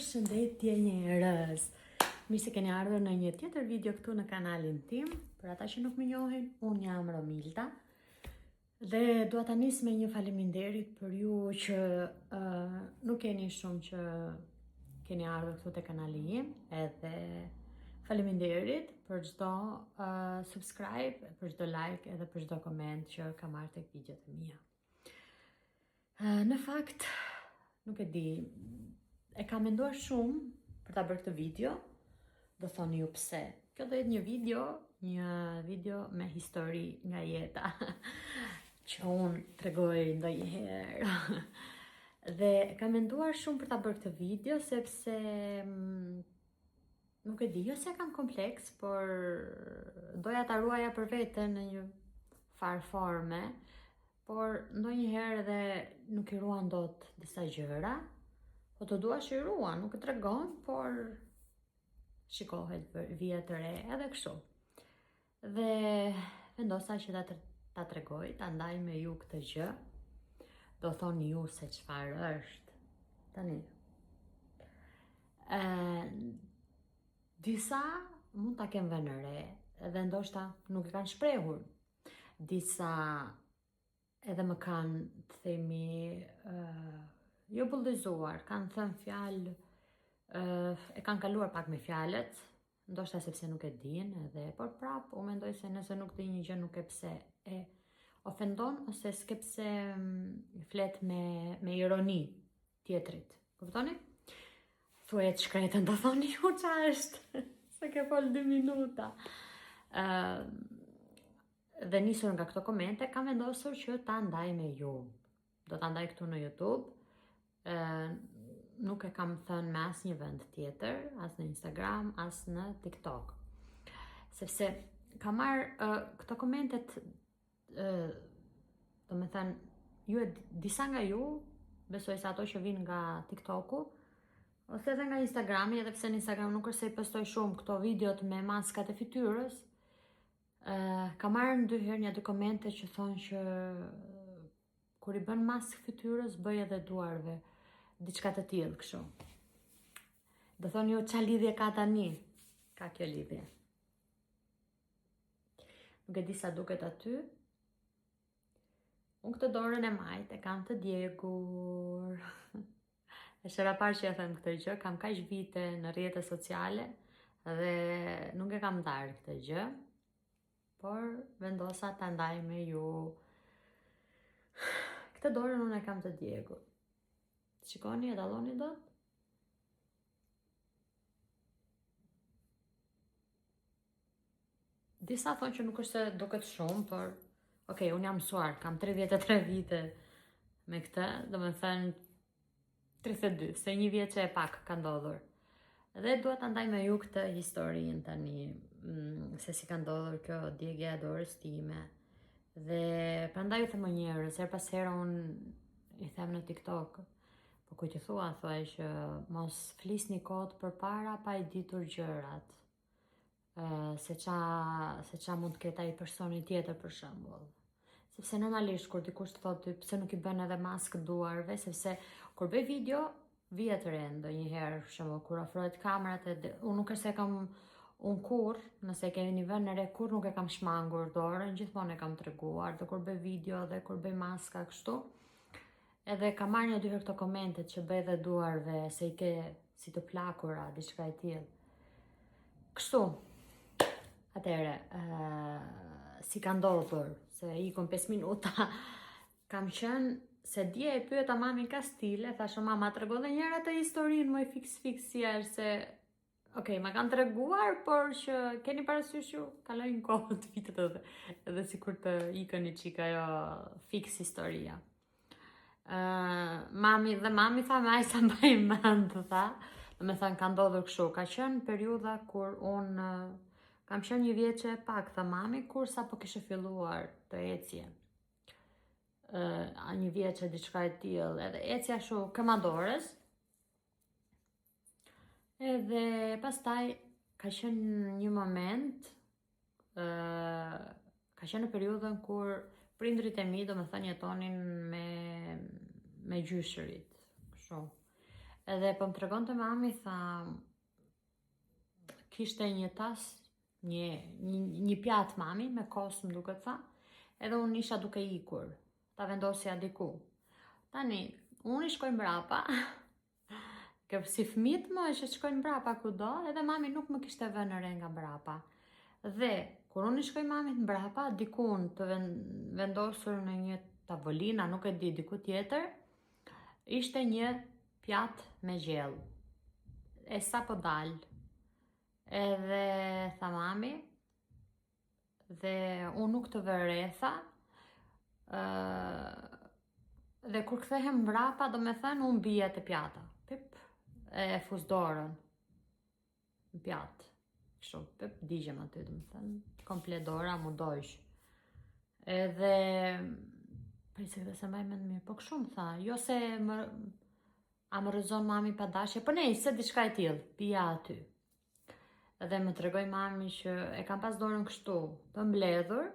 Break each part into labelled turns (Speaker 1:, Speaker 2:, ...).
Speaker 1: Përshëndetje njerëz. Mirë se keni ardhur në një tjetër video këtu në kanalin tim. Për ata që nuk më njohin, unë jam Romilda. Dhe dua ta nis me një faleminderit për ju që nuk keni shumë që keni ardhur këtu te kanali im, edhe faleminderit për çdo subscribe, për çdo like edhe për çdo koment që kam marrë tek videot e mia. Në fakt, nuk e di, e kam menduar shumë për ta bërë këtë video. Do thoni ju pse. Kjo do jetë një video me histori nga jeta që unë tregoj ndonjëherë. Dhe kam menduar shumë për ta bërë këtë video sepse nuk e di, jo se kam kompleks, por doja ta ruaja për veten në një farë forme, por ndonjëherë edhe nuk i ruan dot disa gjëra. Po të dua që i ruan, nuk e tregon, por shikohet vija të re edhe kështu. Dhe vendosa që ta tregoj, ta ndaj me ju këtë gjë. Do thoni ju se çfarë është. Tani. Disa mund ta kenë vënë re, edhe ndoshta nuk e kanë shprehur. Disa edhe më kanë, të themi, jo bulldozuar, kanë thënë fjalë, e kanë kaluar pak me fjalët, ndoshta sepse nuk e din, edhe por prap u mendoj se nëse nuk di një gjë nuk e pse e ofendon ose s'ke pse flet me ironi tjetrit. Kuptoni? Thuhet shkretën, do thoni ju çfarë është, se ke fol 2 minuta. Dhe nisur nga këto komente, kam vendosur që ta ndaj me ju. Do ta ndaj këtu në YouTube. Nuk e kam thënë me asnjë vend tjetër, as në Instagram, as në TikTok. Sepse kam marrë këto komentet, do me thënë, disa nga ju, besoj se ato që vinë nga TikToku, ose edhe nga Instagrami, edhe pse në Instagram nuk është se i postoj shumë këto videot me maskat e fytyrës, kam marrë në 2 herë një 2 komente që thonë që kur i bën maskë fytyrës, bëj edhe duarve. Diçka të tillë kështu. Do thoni ju ç'a lidhje ka tani? Ka kjo lidhje. Nuk e di sa duket aty. Unë këtë dorën e majt e kam të djegur. E shëra parë që ja them këtë gjë, kam kaq vite në rrjetet sociale dhe nuk e kam ndarë këtë gjë, por vendosa ta ndaj me ju. Këtë dorën unë e kam të djegur. Shikoni, e dalloni dot? Disa thonë që nuk është se duket shumë, por okay, unë jam mësuar, kam 33 vite me këtë, do me thënë 32, se 1 vjet që e pak ka ndodhur. Dhe dua ta ndaj me ju këtë historinë tani, se si ka ndodhur kjo djegja e dorës time. Dhe prandaj u them njerëz, her pas here unë i them në TikTok, po kujt i thuaj që mos flisni kot përpara pa i ditur gjërat. Se qa mund të ketë ai personi tjetër për shembull. Sepse normalisht kur dikush të thotë pse nuk i bën edhe maskë duarve, sepse kur bëj video vija të re ndonjëherë, për shembull kur ofrohet kamerat, unë nuk është se kam unë kurr, nëse keni vënë re, kurr nuk e kam shmangur dorën, gjithmonë e kam treguar, dhe kur bëj video dhe kur bëj maska kështu. Edhe kam marrë 1-2 herë këto komentet që bëj dhe duarve, se i ke si të plakura, diçka e tillë. Kështu. Atëre, si ka ndodhur, se ikon 5 minuta, kam qenë, se dje e pyeta mamin ka stile, thashë mama trego dhe njëra të historinë, moj fix si është, se okej, ma kanë treguar, por që keni parasysh ju, kalojnë kohë të vitet edhe si kur të ikën i qika jo fix historia. Mami tha me sa mbaj mend, tha, do me thënë ka ndodhur kështu, ka qenë periudha kur unë kam qenë 1 vjet që e pak, tha mami, kur sa po kishe filluar të ecje. 1 vjet që diçka e tillë, edhe ecja kështu këmadores. Edhe pastaj ka qenë një moment, ka qenë në periudhën kur prindrit e mi, do me thënë, jetonin me gjyshërit, kështu. Edhe po më tregon të mami, tha, kishte një tas, një pjatë mami, me kosë më duket tha, edhe unë isha duke ikur, ta vendosja diku. Tani, unë i shkoj mbrapa, si fëmijët më që shkojnë mbrapa kudo, edhe mami nuk më kishte vënë re nga mbrapa. Dhe, kur unë i shkoj mamit mbrapa, dikun të vendosur në një tavolina, nuk e di, diku tjetër, ishte një pjatë me gjellë. E sa po dalë. Edhe tha mami, dhe unë nuk të vëretha, dhe kur kthehem mbrapa, do me thënë, unë bia të pjata. Pip, e fus dorën në pjatë. Kështu, pip, digjem aty, do me thënë, komplet dora, mu dojsh. Edhe, prej se këtë se mbaj me në mirë, po kështu më tha, jo se a më rëzon mami pa dashje, po nej, se diçka e tillë, pia aty. Edhe më tregoj mami që e kam pas dorën kështu, të mbledhur,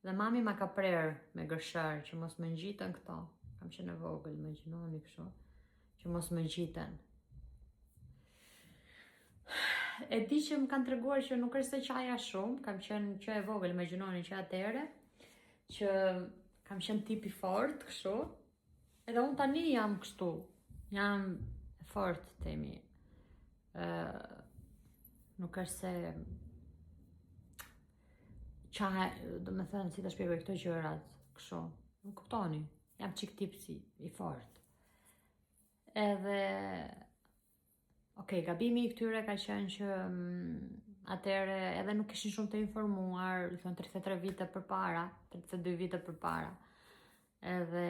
Speaker 1: dhe mami ma ka prerë me gërshar që mos më ngjiten këto. Kam qenë e vogël, imagjinoni kështu, që mos më ngjiten. E di që më kanë treguar që nuk është se qaja shumë, kam qenë që e vogël, imagjinoni që atëre, që kam qenë tipi fort kështu, edhe unë tani jam kështu, jam fort temi. Nuk është se do me thënë si të shpjegoj këto gjërat kështu, nuk kuptoni, jam qik tip si i fort. Edhe gabimi i këtyre ka qenë që atëre edhe nuk ishin shumë të informuar, i thonë 33 vite përpara, 32 vite përpara. Edhe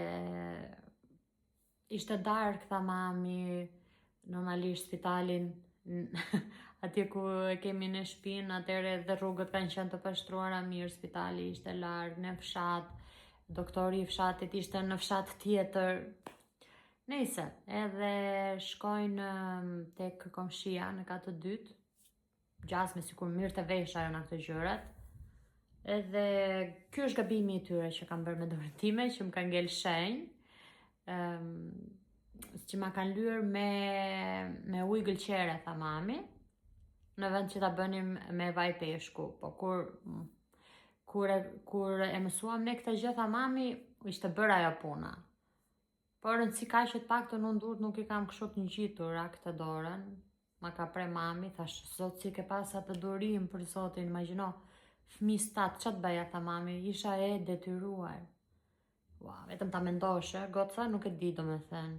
Speaker 1: ishte darkë, tha mami, normalisht spitalin atje ku e kemi në shtëpinë, atëre dhe rrugët kanë qenë të pashtruara mirë, spitali ishte larg, në fshat, doktori i fshatit ishte në fshat tjetër. Nëse, edhe shkojnë tek komshia në katë të dytë, gjasme sikur mirë të vesh ajo në këtë gjërat. Edhe ky është gabimi i tyre që kam bërë me dorën time, që më kanë ngel shenjë, që ma kanë lyer me ujë gëlqere, tha mami, në vend që ta bënim me vaj peshku. Po kur e mësuam ne këtë gjë, tha mami, ishte bërë ajo puna. Por në si ka që të pak të nundurt nuk i kam kështu të ngjitur këtë dorën. Ma ka pre mami, thash, zot si ke pas atë durim për zotin, imagjino, fëmijë stat, ç'a të bëja, tha mami, isha e detyruar. Vetëm ta mendosh, goca, nuk e di do me thënë.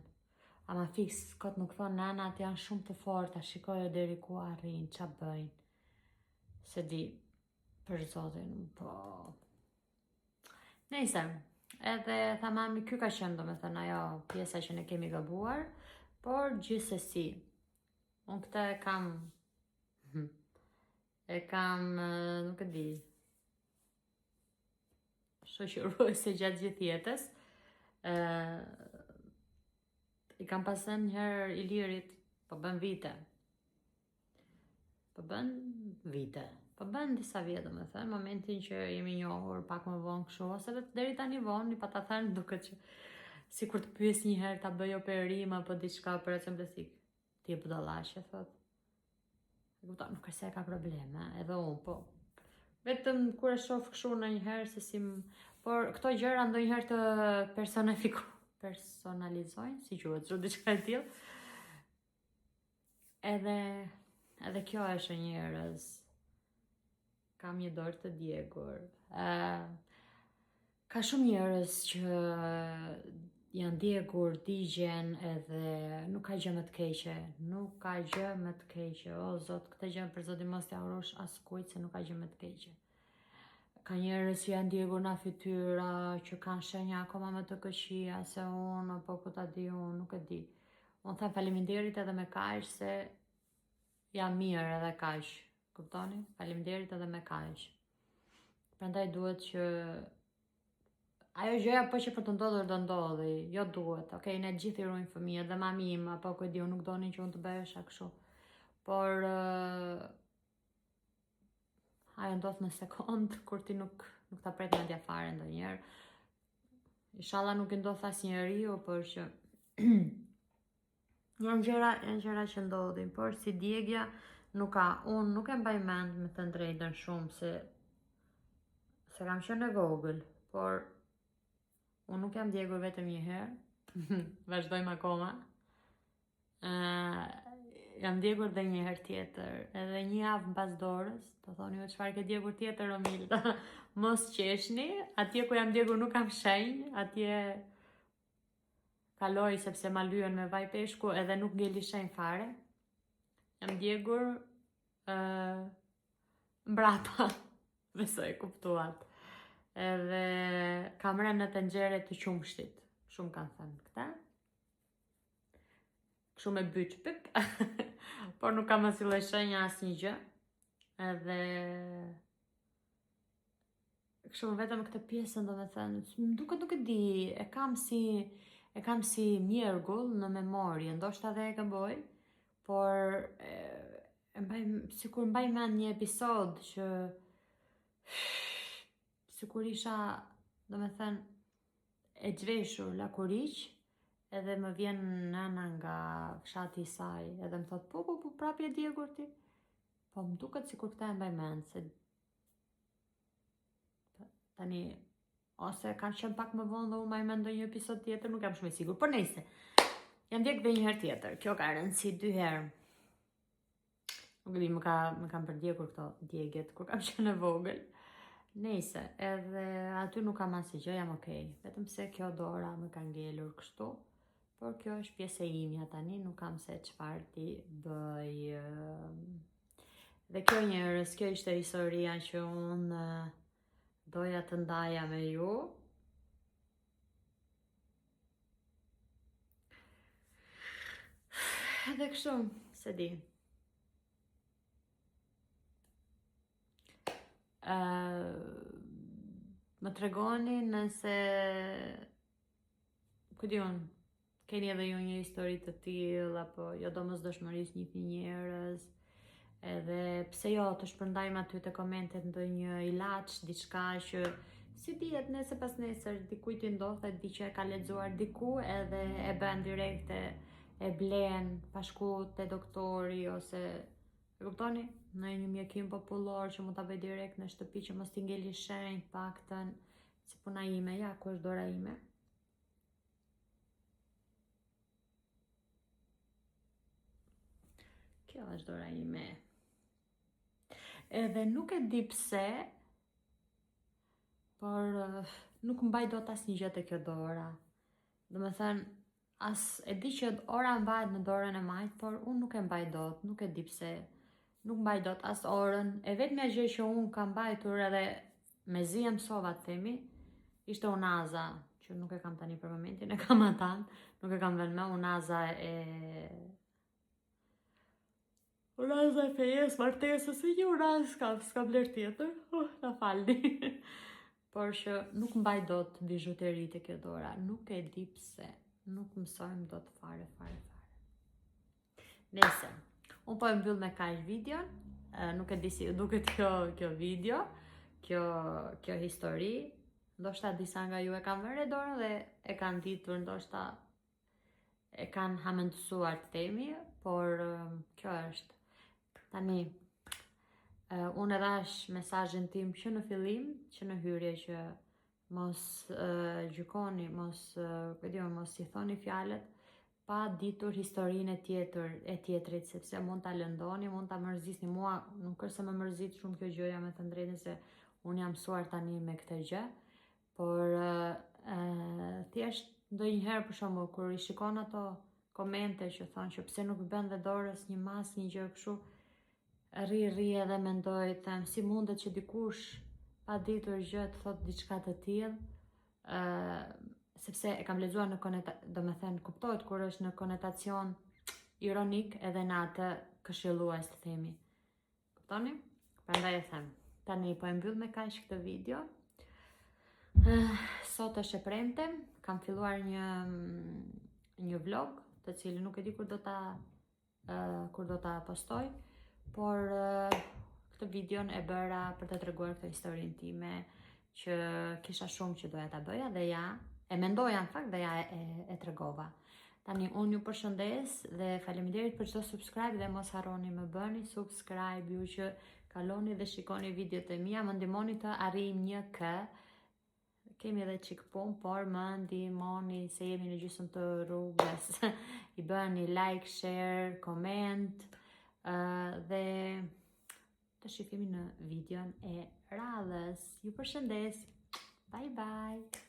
Speaker 1: Ama fiks, kot nuk thonë, nanat janë shumë të forta, shikojo deri ku arrin, qa bëjnë. Se di, për zotin, po. Nëjse, edhe tha mami, ky ka qenë, do me thënë, ajo pjesa që ne kemi gabuar, por gjithsesi, unë këta e kam, nuk e di, shoqëruese gjatë gjithë jetës. I kam pasën njëherë Ilirit, po bën vite. Po bën disa vjetë, do me thënë, momentin që jemi njohur pak më vonë kështu, ose dhe deri tani vonë, i pa ta thënë duket që si kur të pyes njëherë ta bëj operim apo diçka operacion plastik. Ti e budallashe, thot. Kupton, nuk është se ka probleme, edhe unë, po. Vetëm kur e shoh kështu ndonjëherë se si, por këto gjëra ndonjëherë të personalizojnë, si quhet, çdo diçka e tillë. Edhe kjo është njerëz. Kam një dorë të djegur. Ka shumë njerëz që janë djegur, digjen, edhe nuk ka gjë më të keqe. Nuk ka gjë më të keqe. O zot, këtë gjë për zotin mos t'ja urosh askujt se nuk ka gjë më të keqe. Ka njerëz që janë djegur nga fytyra, që kanë shenja akoma më të këqija se unë, apo ku ta di unë, nuk e di. Unë them faleminderit edhe me kaq se jam mirë edhe kaq. Kuptoni? Faleminderit edhe me kaq. Prandaj duhet që ajo gjëja po që për të ndodhur do ndodhi, jo duhet. Okej, ne gjithë i ruajmë fëmijët dhe mami im, apo ku e di unë, nuk donin që unë të bëhesha kështu. Por ajo ndodh në sekond, kur ti nuk ta pret mendja fare ndonjëherë. Inshallah nuk i ndodh asnjëriu, por që janë gjëra që ndodhin, por si djegja unë nuk e mbaj mend me të drejtën shumë se kam qenë e vogël, por unë nuk jam djegur vetëm një herë, vazhdojmë akoma. Jam djegur dhe një herë tjetër, edhe një javë mbas dorës, të thoni çfarë ke djegur tjetër Romilda, mos qeshni, atje ku jam djegur nuk kam shenjë, atje kaloj sepse ma lyen me vaj peshku edhe nuk ngeli shenjë fare. Jam djegur mbrapa, besoj kuptuat. Edhe kam rënë në tenxhere të qumshtit, shumë kanë thënë këta. Kështu me byç pip, por nuk kam asnjë shenjë asnjë gjë. Edhe kështu vetëm këtë pjesën domethënë, më duket nuk e di, e kam si mjergull në memorie, ndoshta edhe e gaboj, por sikur mbaj mend një episod që sikur isha domethënë e zhveshur lakuriq, edhe më vjen nëna nga fshati i saj, edhe më thot, po, prapë je djegur ti. Po më duket sikur këta e mbaj mend, se tani, ose kanë qenë pak më vonë dhe unë mbaj mend ndonjë episod tjetër, nuk jam shumë e sigurt, por nejse. Jam djeg dhe një herë tjetër, kjo ka rëndësi 2 herë. Nuk di, më kam përdjegur këto djegjet, kur kam qenë e vogël. Nejse, edhe aty nuk kam asnjë gjë, jam okej. Vetëm se kjo dora më ka ngelur kështu. Por kjo është pjesë e imja tani, nuk kam se çfarë ti bëj. Dhe kjo njerëz, kjo ishte historia që unë doja të ndaja me ju. Edhe kështu, se di. Më tregoni nëse, ku di unë, keni edhe ju një histori të tillë, apo jo domosdoshmërisht njihni njerëz, edhe pse jo të shpërndajmë aty te komentet ndonjë ilaç, diçka që si dihet nesër pas nesër dikujt i ndodhet, di që e ka lexuar diku edhe e bën direkte, e blen pa shku te doktori ose e kuptoni, në një mjekim popullor që mund ta bëj direkt në shtëpi që mos t'i ngeli shenjë, paktën si puna ime, ja ku është dora ime. Kjo është dora ime. Edhe nuk e di pse, por nuk mbaj dot asnjë gjë te kjo dora. Domethënë, as e di që ora mbahet në dorën e majt, por unë nuk e mbaj dot, nuk e di pse. Nuk mbaj dot as orën. E vetmja gjë që unë kam mbajtur edhe mezi e mësova të themi, ishte unaza, që nuk e kam tani për momentin, e kam atan, nuk e kam vënë me unaza e fejes, martesës, e një uraz, s'ka vlerë tjetër, na falni. Por që nuk mbaj dot bijuteri te kjo dora, nuk e di pse, nuk mësojmë dot fare. Nëse, unë po e mbyll me kaq videon, nuk e di si ju duket kjo video, kjo histori, ndoshta disa nga ju e kanë vënë re dorën dhe e kanë ditur, ndoshta e kanë hamendësuar të themi, por kjo është. Tani, unë e dhash mesazhin tim që në fillim, që në hyrje që mos gjykoni, mos i thoni fjalët pa ditur historinë e tjetrit, sepse mund ta lëndoni, mund ta mërzisni. Mua nuk është se më mërzit shumë kjo gjëja, me të drejtën, se unë jam mësuar tani me këtë gjë, por thjesht ndonjëherë për shembull kur i shikon ato komente që thonë që pse nuk bën dhe dorës një mas, një gjë kështu, rri edhe mendoj, them, si mundet që dikush pa ditur gjë të thot diçka të tillë, sepse e kam lexuar domethënë kuptohet kur është në konotacion ironik edhe në atë këshillues të themi. Kuptoni? Prandaj e them. Tani po e mbyll me kaq këtë video. Sot është e premte, kam filluar një vlog, të cilin nuk e di kur do ta postoj, por këtë videon e bëra për të treguar këtë historinë time, që kisha shumë që doja ta bëja dhe ja, e mendoja në fakt dhe ja e tregova. Tani unë ju përshëndes dhe faleminderit për çdo subscribe dhe mos harroni më bëni subscribe ju që kaloni dhe shikoni videot e mia, më ndihmoni të arrijm 1K. Kemi edhe qik pun, por më ndihmoni se jemi në gjysmë të rrugës. I bëni like, share, comment dhe të shifimi në videon e radhës. Ju përshëndes. Bye bye.